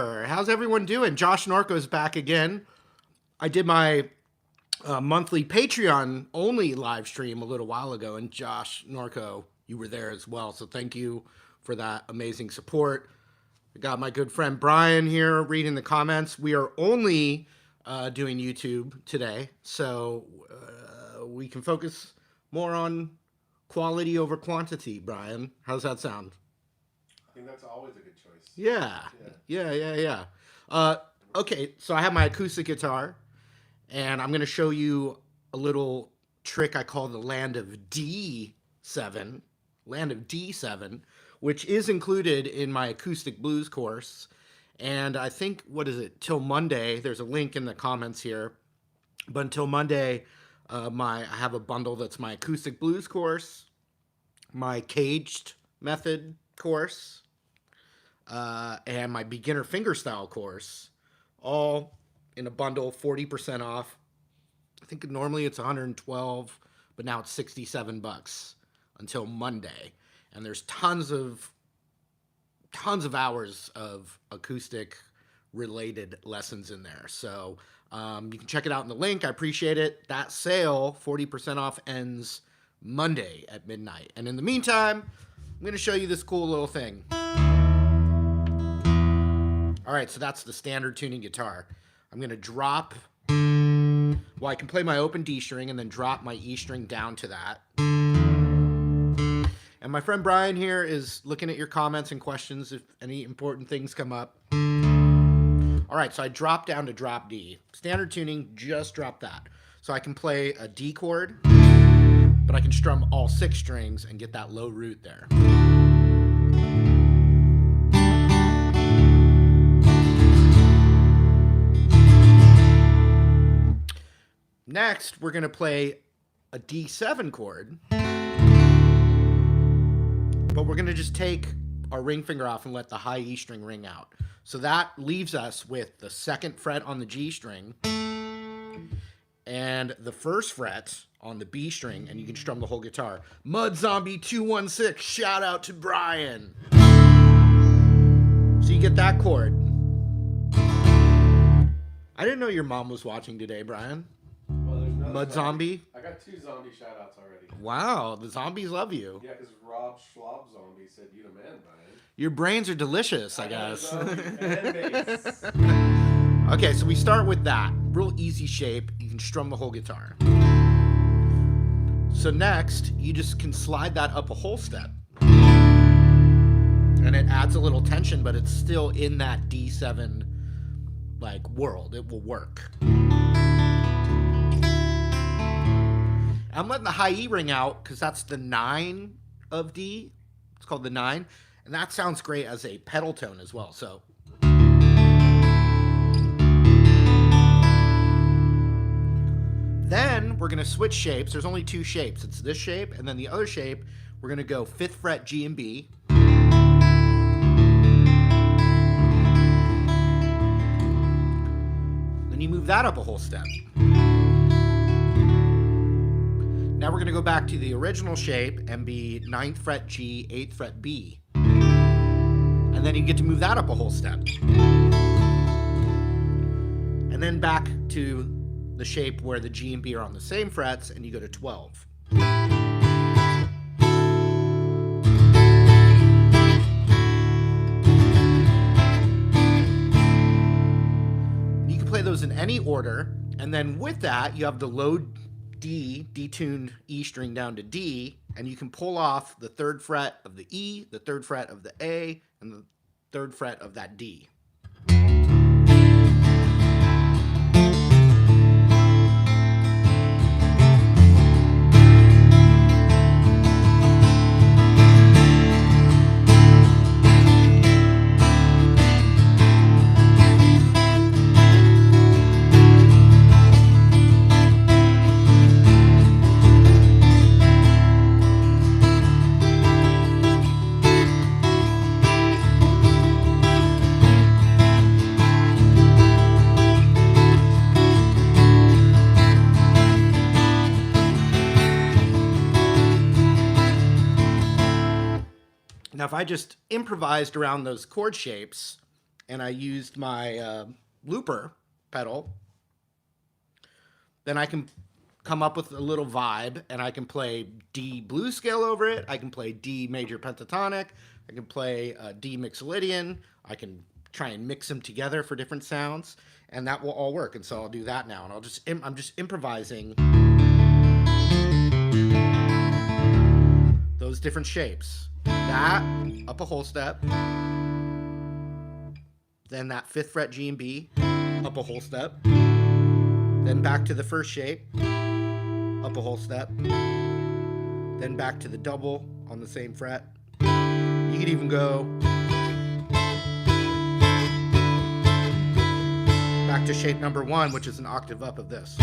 Sweetwater. How's everyone doing? Josh Norco's back again. I did my monthly Patreon only live stream a little while ago, and Josh Norco, you were there as well. So thank you for that amazing support. I got my good friend Brian here reading the comments. We are only doing YouTube today, so we can focus more on quality over quantity. Brian, how's that sound? I think that's always a good choice. Yeah. Okay, so I have my acoustic guitar, and I'm going to show you a little trick I call the land of D7, which is included in my acoustic blues course. And I think, till Monday, there's a link in the comments here, but until Monday, I have a bundle that's my acoustic blues course, my caged method course, and my beginner fingerstyle course, all in a bundle, 40% off. I think normally it's 112, but now it's 67 bucks until Monday. And there's tons of hours of acoustic related lessons in there. So you can check it out in the link. I appreciate it. That sale, 40% off, ends Monday at midnight. And in the meantime, I'm going to show you this cool little thing. All right, so that's the standard tuning guitar. I'm going to drop, I can play my open D string and then drop my E string down to that. And my friend Brian here is looking at your comments and questions if any important things come up. All right, so I drop down to drop D. Standard tuning, just drop that. So I can play a D chord, but I can strum all 6 strings and get that low root there. Next, we're going to play a D7 chord, but we're going to just take our ring finger off and let the high E string ring out. So that leaves us with the 2nd fret on the G string and the 1st fret on the B string, and you can strum the whole guitar. Mud Zombie 216, shout out to Brian. So you get that chord. I didn't know your mom was watching today, Brian. Well, there's another Mud Zombie? I got 2 zombie shout-outs already. Wow, the zombies love you. Yeah, because Rob Schwab Zombie said you the man, Brian. Your brains are delicious, I guess. Fan base. Okay, so we start with that. Real easy shape. You can strum the whole guitar. So next, you just can slide that up a whole step. And it adds a little tension, but it's still in that D7 world. It will work. I'm letting the high E ring out because that's the 9 of D. It's called the 9. And that sounds great as a pedal tone as well. So then we're going to switch shapes. There's only 2 shapes. It's this shape and then the other shape. We're going to go 5th fret G and B. Then you move that up a whole step. Now we're going to go back to the original shape and be 9th fret G, 8th fret B. And then you get to move that up a whole step. And then back to the shape where the G and B are on the same frets, and you go to 12. You can play those in any order, and then with that, you have the low D, detuned E string down to D, and you can pull off the 3rd fret of the E, the 3rd fret of the A, and the 3rd fret of that D. Now, if I just improvised around those chord shapes, and I used my looper pedal, then I can come up with a little vibe, and I can play D blues scale over it. I can play D major pentatonic. I can play D mixolydian. I can try and mix them together for different sounds, and that will all work. And so I'll do that now, and I'm just improvising those different shapes. That up a whole step, then that 5th fret G and B up a whole step, then back to the first shape up a whole step, then back to the double on the same fret. You could even go back to shape number 1, which is an octave up of this.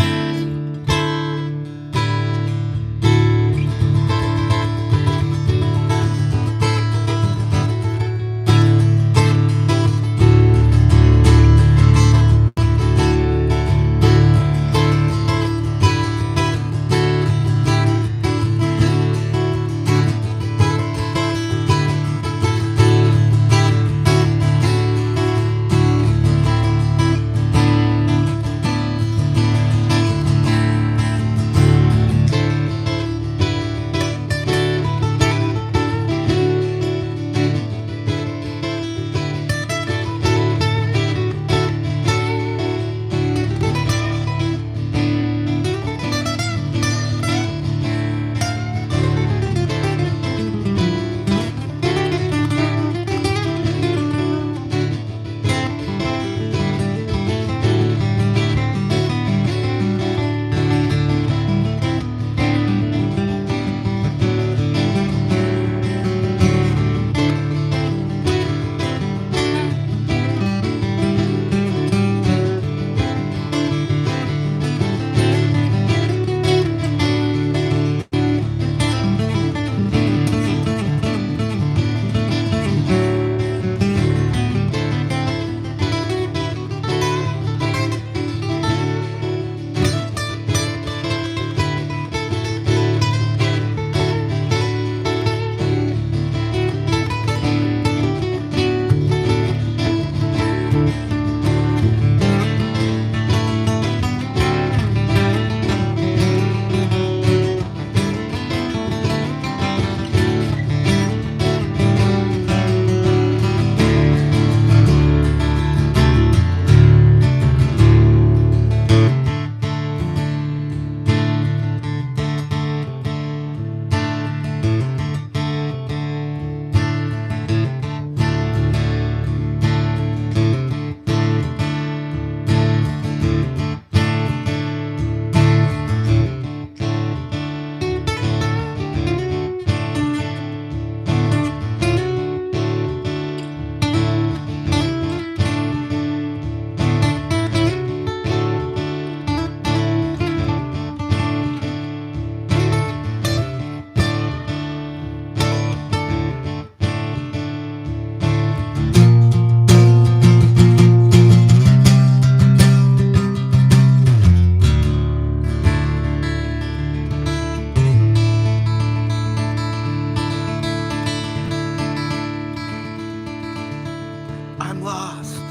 I'm lost.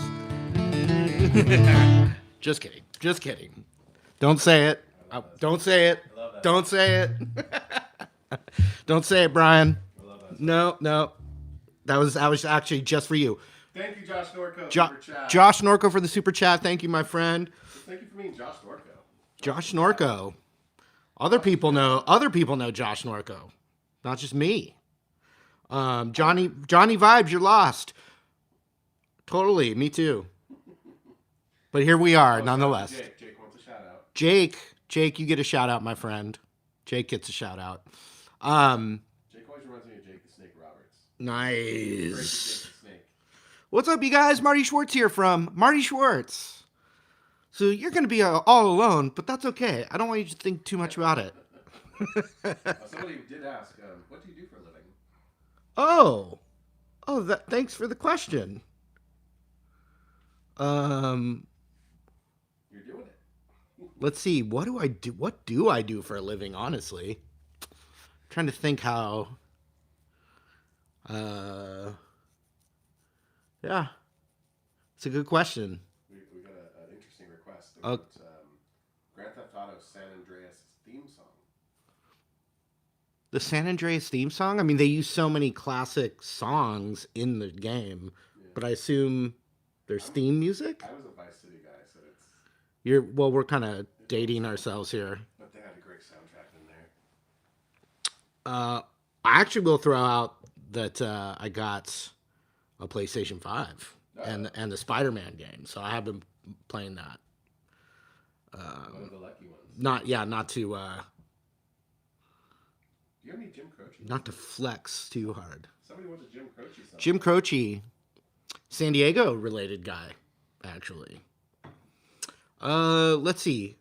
Just kidding. Just kidding. Don't say it. Don't say it. Don't say it. Don't say it, Brian. No, no. That was actually just for you. Thank you, Josh Norco. Jo- Super chat. Josh Norco for the super chat. Thank you, my friend. Thank you for being Josh Norco. Josh Norco. Other people know Josh Norco, not just me. Johnny Vibes, you're lost. Totally, me too. But here we are, nonetheless. Jake wants a shout out. Jake, you get a shout out, my friend. Jake gets a shout out. Jake always reminds me of Jake the Snake Roberts. Nice. Jake the Snake. What's up, you guys? Marty Schwartz here from Marty Schwartz. So you're going to be all alone, but that's okay. I don't want you to think too much about it. Somebody did ask, what do you do for a living? Thanks for the question. You're doing it. Let's see. What do I do? What do I do for a living? Honestly, trying to think how. Yeah. It's a good question. We got an interesting request Uh, about Grand Theft Auto San Andreas theme song. the San Andreas theme song. I mean, they use so many classic songs in the game, Yeah. but I assume there's theme music. I was a Vice City guy, so it's. We're kind of dating ourselves here. But they had a great soundtrack in there. I actually will throw out that I got a PlayStation 5 and the Spider-Man game, so I have been playing that. One of the lucky ones. Not to Do you have any Jim Croce? not to flex too hard. Somebody wants a Jim Croce song. Jim Croce, San Diego related guy, actually. Let's see.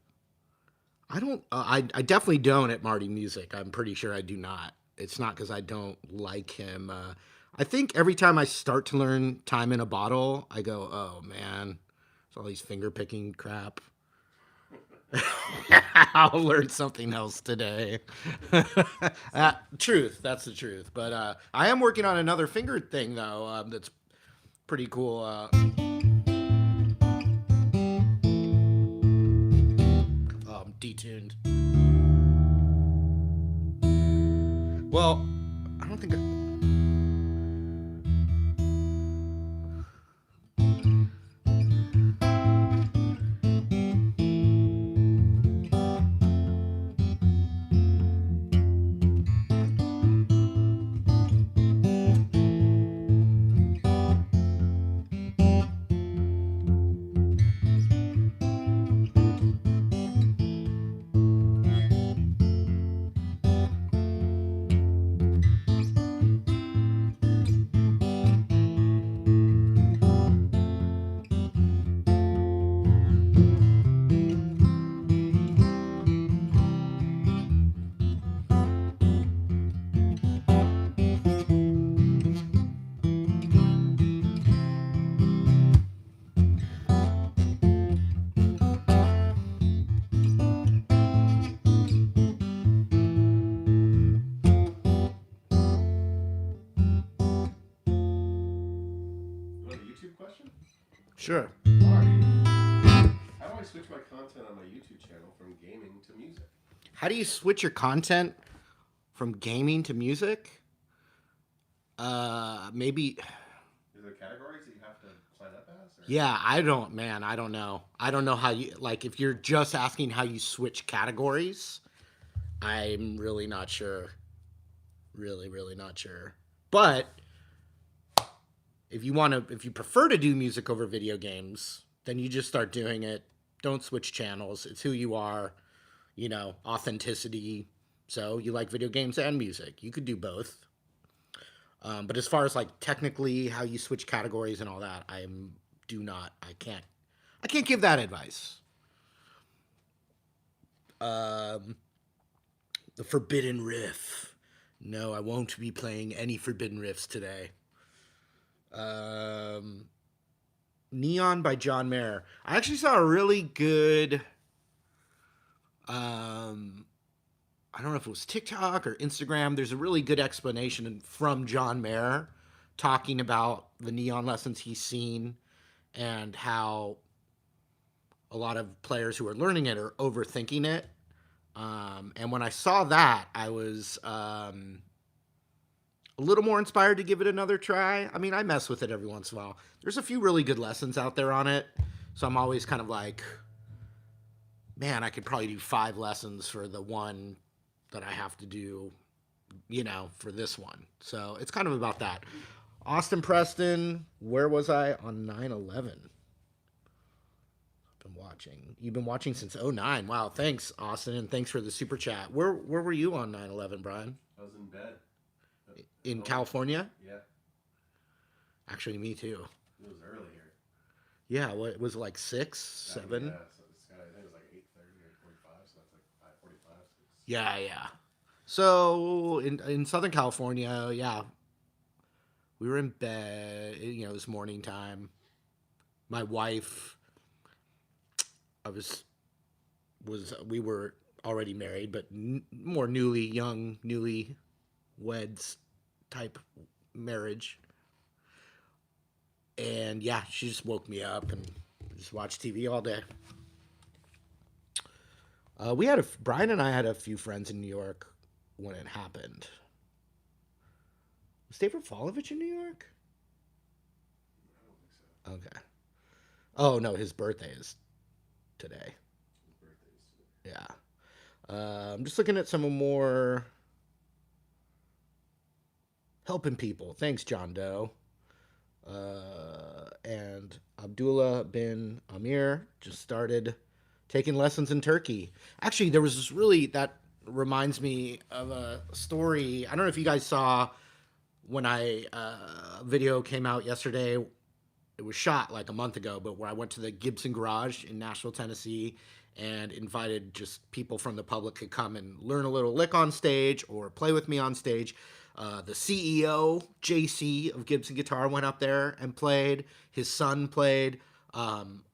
I don't. I definitely don't at Marty Music. I'm pretty sure I do not. It's not because I don't like him. I think every time I start to learn "Time in a Bottle," I go, "Oh man, it's all these finger picking crap." I'll learn something else today. Truth. That's the truth. But I am working on another finger thing though. That's pretty cool. I'm detuned. Well, I don't think. Question? Sure. Marty, how do I switch my content on my YouTube channel from gaming to music? How do you switch your content from gaming to music? Maybe. Is there categories that you have to sign up as? Or? Yeah, I don't know. I don't know how you, like, if you're just asking how you switch categories, I'm really not sure. Really not sure. But if you prefer to do music over video games, then you just start doing it. Don't switch channels. It's who you are, authenticity. So you like video games and music. You could do both. But as far as like technically how you switch categories and all that, I can't give that advice. The Forbidden Riff. No, I won't be playing any Forbidden Riffs today. Neon by John Mayer. I actually saw a really good I don't know if it was TikTok or Instagram. There's a really good explanation from John Mayer talking about the neon lessons he's seen and how a lot of players who are learning it are overthinking it. And when I saw that, I was a little more inspired to give it another try. I mean, I mess with it every once in a while. There's a few really good lessons out there on it. So I'm always kind of like, man, I could probably do 5 lessons for the one that I have to do, for this one. So it's kind of about that. Austin Preston, where was I on 9/11? Been watching. You've been watching since 09. Wow, thanks, Austin, and thanks for the super chat. Where were you on 9/11, Brian? I was in bed. In California? Yeah. Actually, me too. It was early here. Yeah, what was it, like 6, 7? Yeah, so I think it was like 8:30 or 45, so that's like 5:45. Yeah. So in Southern California, yeah, we were in bed. It was morning time. My wife, we were already married, but more newly weds type marriage. And yeah, she just woke me up and just watched TV all day. Brian and I had a few friends in New York when it happened. Was David Folovich in New York? I don't think so. Okay. Oh no, his birthday is today. His birthday is today. Yeah. I'm just looking at some more helping people. Thanks, John Doe. And Abdullah bin Amir just started taking lessons in Turkey. Actually, there was this really, that reminds me of a story. I don't know if you guys saw when video came out yesterday. It was shot like a month ago, but where I went to the Gibson Garage in Nashville, Tennessee, and invited just people from the public to come and learn a little lick on stage or play with me on stage. The CEO, JC of Gibson Guitar, went up there and played. His son played.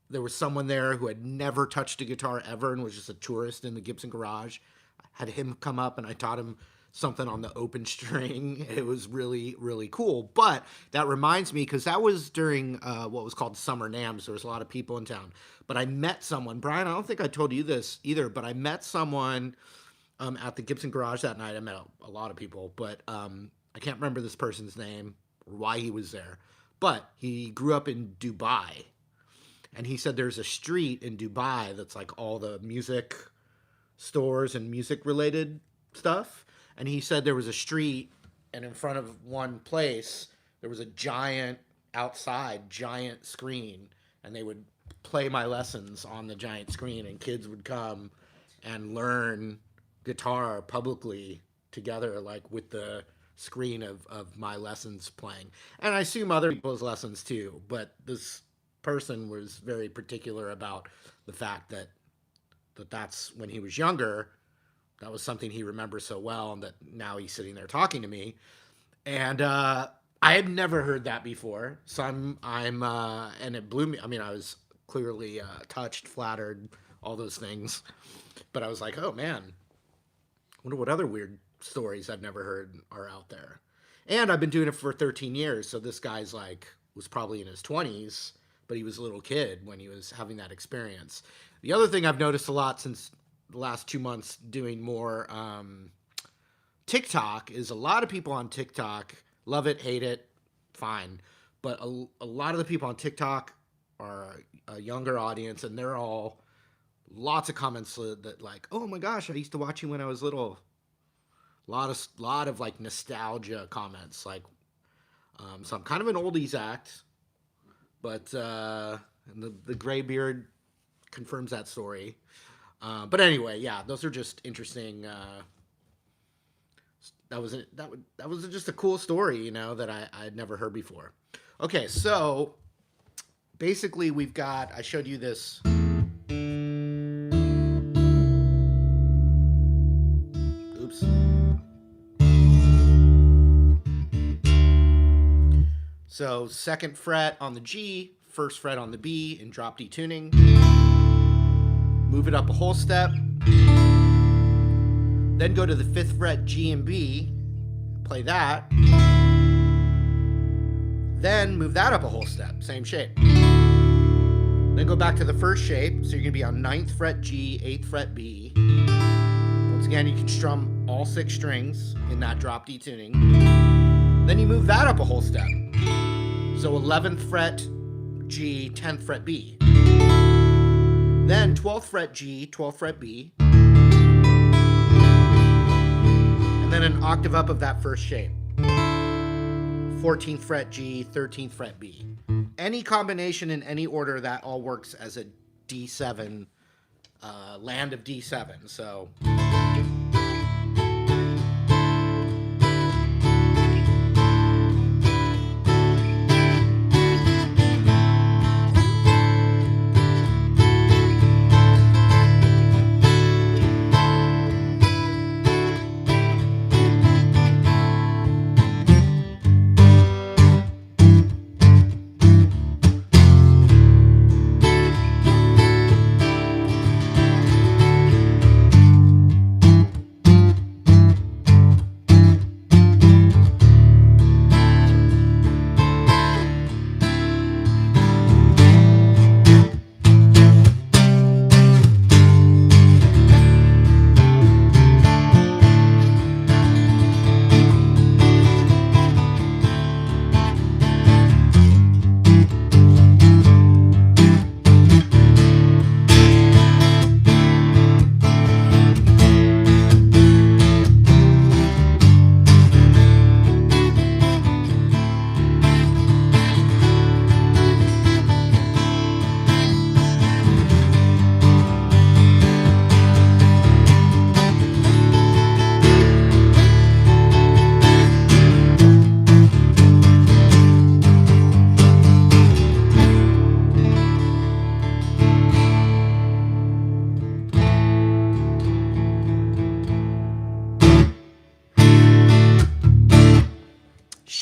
There was someone there who had never touched a guitar ever and was just a tourist in the Gibson Garage. I had him come up and I taught him something on the open string. It was really, really cool. But that reminds me, because that was during what was called Summer NAMS. There was a lot of people in town. But I met someone, Brian, I don't think I told you this either, but I met someone at the Gibson Garage that night. I met a lot of people, but I can't remember this person's name or why he was there. But he grew up in Dubai. And he said there's a street in Dubai that's like all the music stores and music related stuff. And he said there was a street, and in front of one place, there was a giant screen, and they would play my lessons on the giant screen, and kids would come and learn guitar publicly together, like with the screen of my lessons playing. And I assume other people's lessons too, but this person was very particular about the fact that that's when he was younger. That was something he remembers so well, and that now he's sitting there talking to me. And I had never heard that before. So I'm and it blew me. I mean, I was clearly touched, flattered, all those things. But I was like, oh man, I wonder what other weird stories I've never heard are out there. And I've been doing it for 13 years. So this guy's like, was probably in his 20s, but he was a little kid when he was having that experience. The other thing I've noticed a lot since the last 2 months doing more TikTok is a lot of people on TikTok love it, hate it, fine. But a lot of the people on TikTok are a younger audience, and they're all lots of comments that like, oh my gosh, I used to watch you when I was little. Lot of like nostalgia comments, like so I'm kind of an oldies act, but and the gray beard confirms that story. But anyway, yeah, those are just interesting. That was just a cool story, you know, that I'd never heard before. Okay, so basically I showed you this. Oops. So 2nd fret on the G, 1st fret on the B in drop D tuning. Move it up a whole step. Then go to the 5th fret G and B, play that. Then move that up a whole step, same shape. Then go back to the first shape, so you're gonna be on 9th fret G, 8th fret B. Once again, you can strum all 6 strings in that drop D tuning. Then you move that up a whole step. So 11th fret G, 10th fret B. Then 12th fret G, 12th fret B. And then an octave up of that first shape. 14th fret G, 13th fret B. Any combination in any order, that all works as a D7, land of D7. So...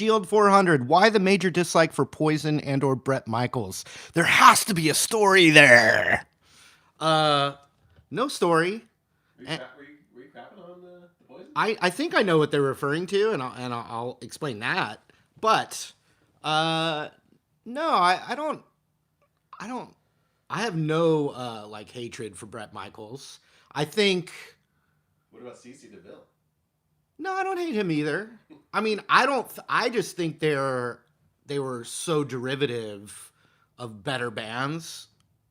Shield 400. Why the major dislike for Poison and or Bret Michaels? There has to be a story there. No story. Were you crapping on the Poison? I think I know what they're referring to, and I'll explain that. But no, I don't. I don't. I have no like hatred for Bret Michaels. I think. What about CC DeVille? No, I don't hate him either. I mean, I don't. I just think they were so derivative of better bands,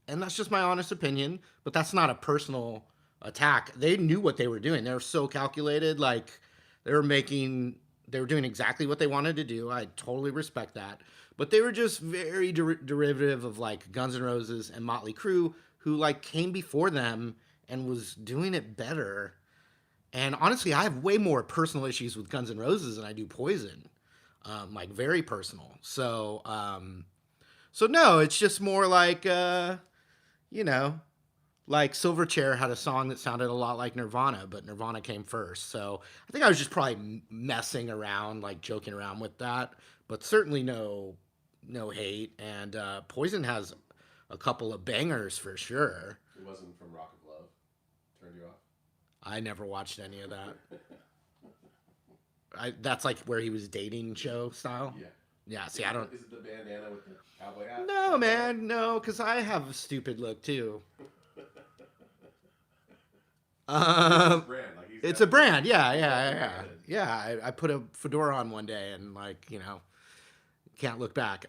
and that's just my honest opinion. But that's not a personal attack. They knew what they were doing. They were so calculated. Like they were making. They were doing exactly what they wanted to do. I totally respect that. But they were just very derivative of like Guns N' Roses and Motley Crue, who like came before them and was doing it better. And honestly, I have way more personal issues with Guns N' Roses than I do Poison, like very personal. So no, it's just more like, you know, like Silverchair had a song that sounded a lot like Nirvana, but Nirvana came first. So I think I was just probably messing around, like joking around with that, but certainly no hate. And Poison has a couple of bangers for sure. It wasn't from Rock of Love. Turned you off? I never watched any of that. That's like where he was dating show style. Yeah. Yeah. See, I don't. Is it the bandana with the cowboy hat? No, man, no, because I have a stupid look too. It's a brand. Yeah. I put a fedora on one day and like can't look back.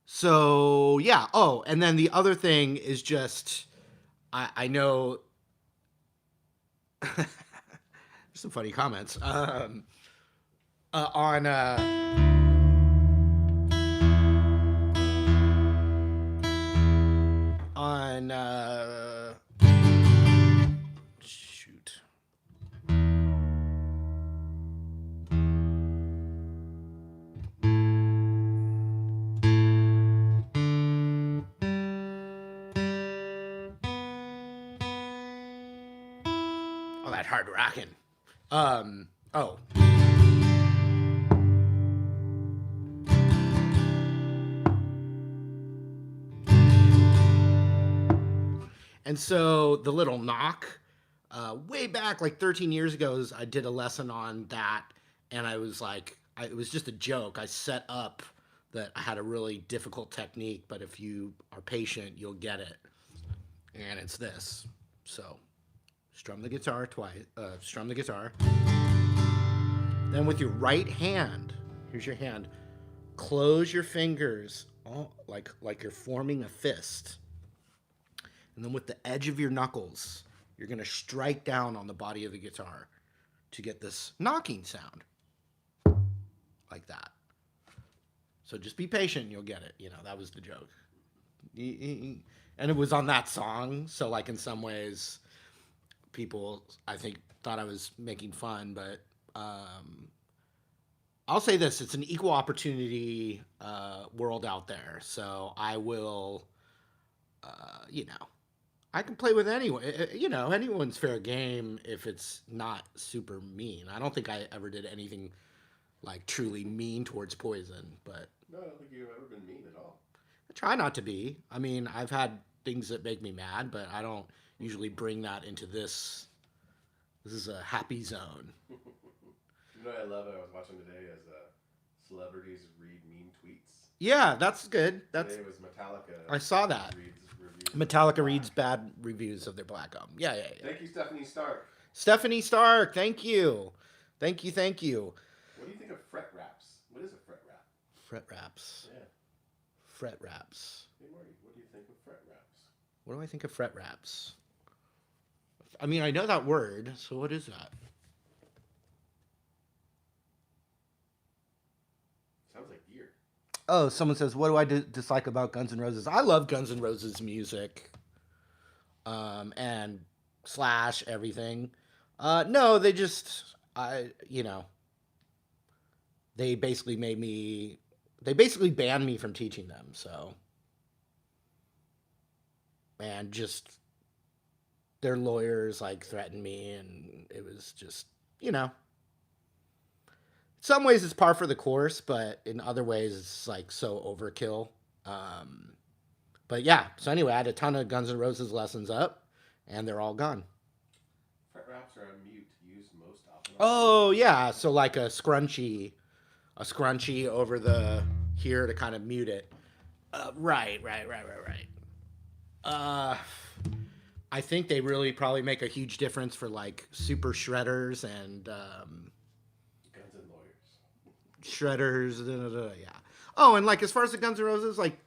So yeah. Oh, and then the other thing is just I know. Some funny comments on shoot. Oh, that hard rocking. Oh. And so the little knock, way back like 13 years ago, I did a lesson on that, and I was like, it was just a joke. I set up that I had a really difficult technique, but if you are patient, you'll get it. And it's this. So, strum the guitar twice. Strum the guitar. Then with your right hand, here's your hand. Close your fingers, like you're forming a fist. And then with the edge of your knuckles, you're going to strike down on the body of the guitar to get this knocking sound. Like that. So just be patient and you'll get it. That was the joke. And it was on that song. So like in some ways, people, I think, thought I was making fun. But I'll say this. It's an equal opportunity world out there. So I will, I can play with anyone. Anyone's fair game if it's not super mean. I don't think I ever did anything like truly mean towards Poison, but No, I don't think you've ever been mean at all. I try not to be. I mean, I've had things that make me mad, but I don't usually bring that into this. This is a happy zone. You know what I love? I was watching today as celebrities read mean tweets. Yeah, that's good. Today it was Metallica. I saw that. Metallica reads bad reviews of their Black Album. Yeah. Thank you, Stephanie Stark. Stephanie Stark, thank you. Thank you. What do you think of fret raps? What is a fret rap? Fret raps. Yeah. Fret raps. Hey, Marty, what do you think of fret raps? What do I think of fret raps? I mean, I know that word, so what is that? Sounds like gear. Oh, someone says, what do I dislike about Guns N' Roses? I love Guns N' Roses music. And Slash, everything. No, they just, they basically banned me from teaching them, so. And just, their lawyers, like, threatened me, and it was just, some ways it's par for the course, but in other ways it's like so overkill. Um, but yeah, so anyway, I had a ton of Guns N' Roses lessons up, and they're all gone. Fret wraps are on mute, used most often on bass Oh guitars. yeah, so like a scrunchie over the here to kind of mute it. Right. Uh, I think they really probably make a huge difference for like super shredders and Guns and lawyers. shredders. Yeah. Oh, and like as far as the Guns N' Roses, like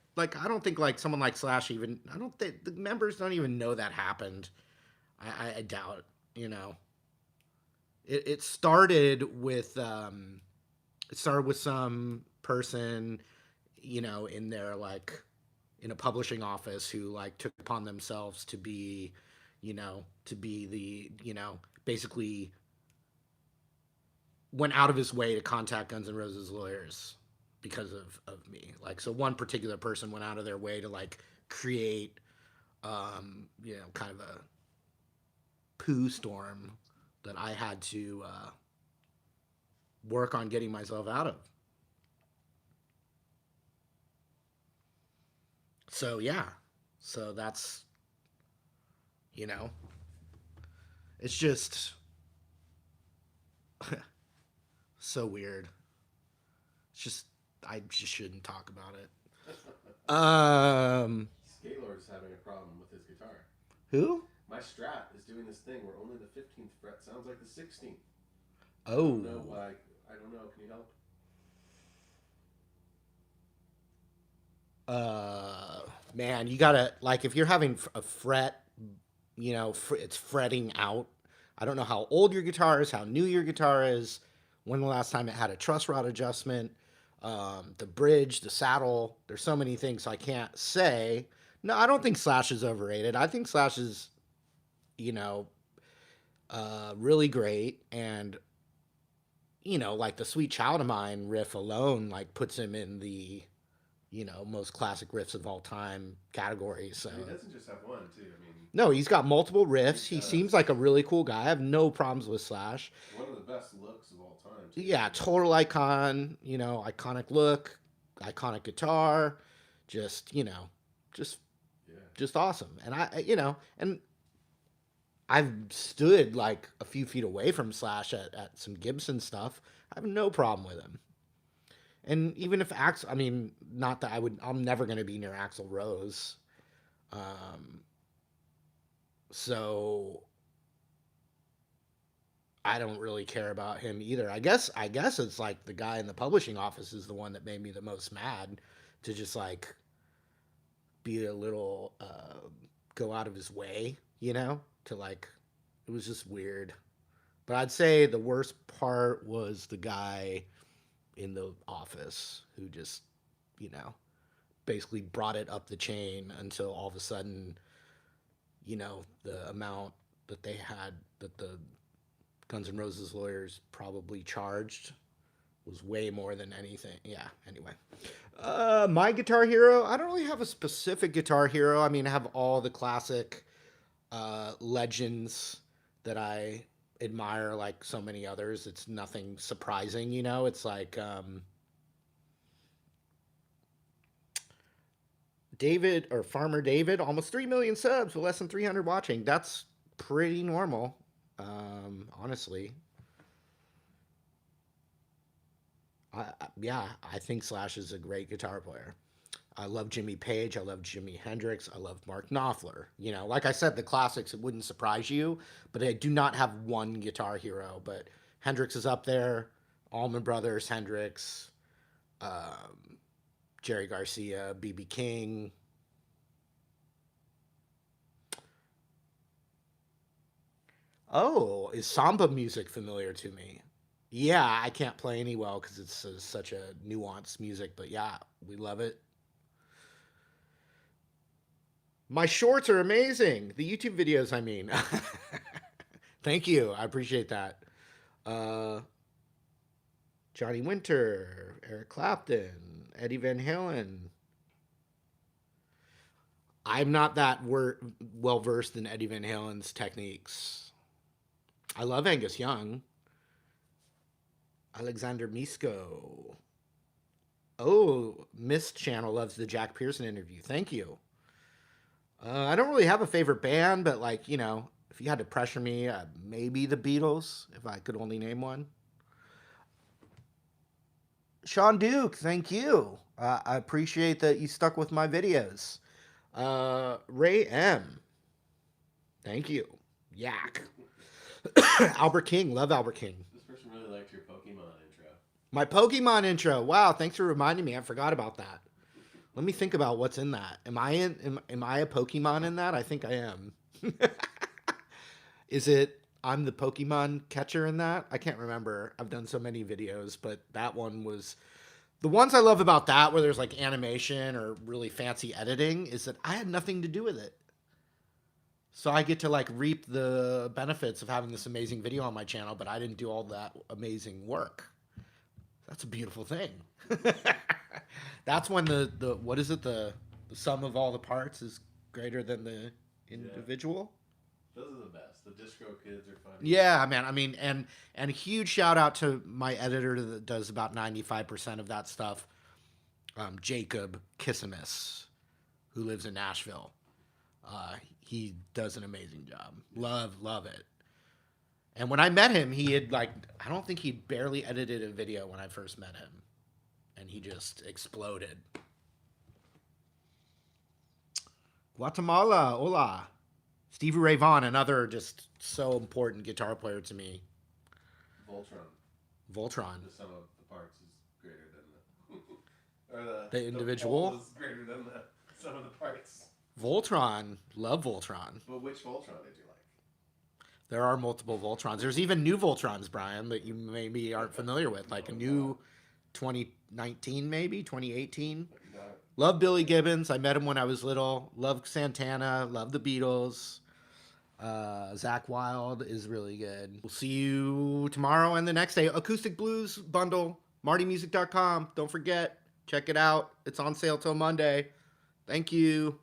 I don't think like someone like Slash even. I don't think the members don't even know that happened. I doubt. You know, it started with some person, in their like in a publishing office who like took upon themselves to be, to be the, basically went out of his way to contact Guns N' Roses lawyers because of me. Like, so one particular person went out of their way to like create, kind of a poo storm that I had to work on getting myself out of. So yeah, so that's you know, it's just so weird. It's just I just shouldn't talk about it. Scalar's having a problem with his guitar. Who? My Strat is doing this thing where only the 15th fret sounds like the 16th. I don't Oh, know why. I don't know. Can you help? uh, man, you gotta like if you're having a fret, it's fretting out. I don't know how old your guitar is, how new your guitar is, when the last time it had a truss rod adjustment, the bridge, the saddle. There's so many things I can't say. No, I don't think Slash is overrated. I think Slash is, you know, really great, and like the "Sweet Child of Mine" riff alone, like puts him in the most classic riffs of all time category. So And he doesn't just have one, too. I mean, no, he's got multiple he riffs. He seems does. like a really cool guy. I have no problems with Slash. One of the best looks of all time, too. Yeah, total icon. Iconic look, iconic guitar, just just Yeah. just awesome. And and I've stood like a few feet away from Slash at some Gibson stuff. I have no problem with him. And even if Axl, I mean, not that I'm never going to be near Axl Rose. Um, so I don't really care about him either. I guess it's like the guy in the publishing office is the one that made me the most mad to just like be a little go out of his way, to like it was just weird. But I'd say the worst part was the guy in the office who just, you know, basically brought it up the chain until all of a sudden, the amount that the Guns N' Roses lawyers probably charged was way more than anything. Yeah, anyway. My guitar hero, I don't really have a specific guitar hero. I mean, I have all the classic legends that I admire like so many others. It's nothing surprising, It's like David or Farmer David, almost 3 million subs with less than 300 watching. That's pretty normal, honestly. Yeah, I think Slash is a great guitar player. I love Jimmy Page. I love Jimi Hendrix. I love Mark Knopfler. Like I said, the classics, it wouldn't surprise you, but I do not have one guitar hero. But Hendrix is up there. Allman Brothers, Hendrix, um, Jerry Garcia, BB King. Oh, is samba music familiar to me? Yeah, I can't play any well because it's such a nuanced music, but yeah, we love it. My shorts are amazing. The YouTube videos, I mean. Thank you. I appreciate that. Uh, Johnny Winter, Eric Clapton, Eddie Van Halen. I'm not that well versed in Eddie Van Halen's techniques. I love Angus Young. Alexander Misko. Oh, Mist Channel loves the Jack Pearson interview. Thank you. I don't really have a favorite band, but like, if you had to pressure me, maybe the Beatles, if I could only name one. Sean Duke, thank you. I appreciate that you stuck with my videos. Ray M, thank you. Yak. Albert King, love Albert King. This person really liked your Pokemon intro. My Pokemon intro. Wow, thanks for reminding me. I forgot about that. Let me think about what's in that. Am I a Pokemon in that? I think I am. Is it I'm the Pokemon catcher in that? I can't remember. I've done so many videos, but that one was the ones I love about that where there's like animation or really fancy editing is that I had nothing to do with it. So I get to like reap the benefits of having this amazing video on my channel, but I didn't do all that amazing work. That's a beautiful thing. That's when the what is it, the sum of all the parts is greater than the individual. Yeah. Those are the best. The Disco Kids are fun. Yeah, man. I mean, and a huge shout out to my editor that does about 95% of that stuff, Jacob Kissimus, who lives in Nashville. He does an amazing job. Love it. And when I met him, he had I don't think he'd barely edited a video when I first met him. And he just exploded. Guatemala, hola. Stevie Ray Vaughan, another just so important guitar player to me. Voltron. The sum of the parts is greater than the... or the individual? The is greater than the sum of the parts. Voltron. Love Voltron. But which Voltron did you like? There are multiple Voltrons. There's even new Voltrons, Brian, that you maybe aren't familiar with. Like a new 2019, maybe 2018. Love Billy Gibbons. I met him when I was little. Love Santana. Love the Beatles. Zach Wilde is really good. We'll see you tomorrow and the next day. Acoustic Blues bundle. MartyMusic.com. Don't forget. Check it out. It's on sale till Monday. Thank you.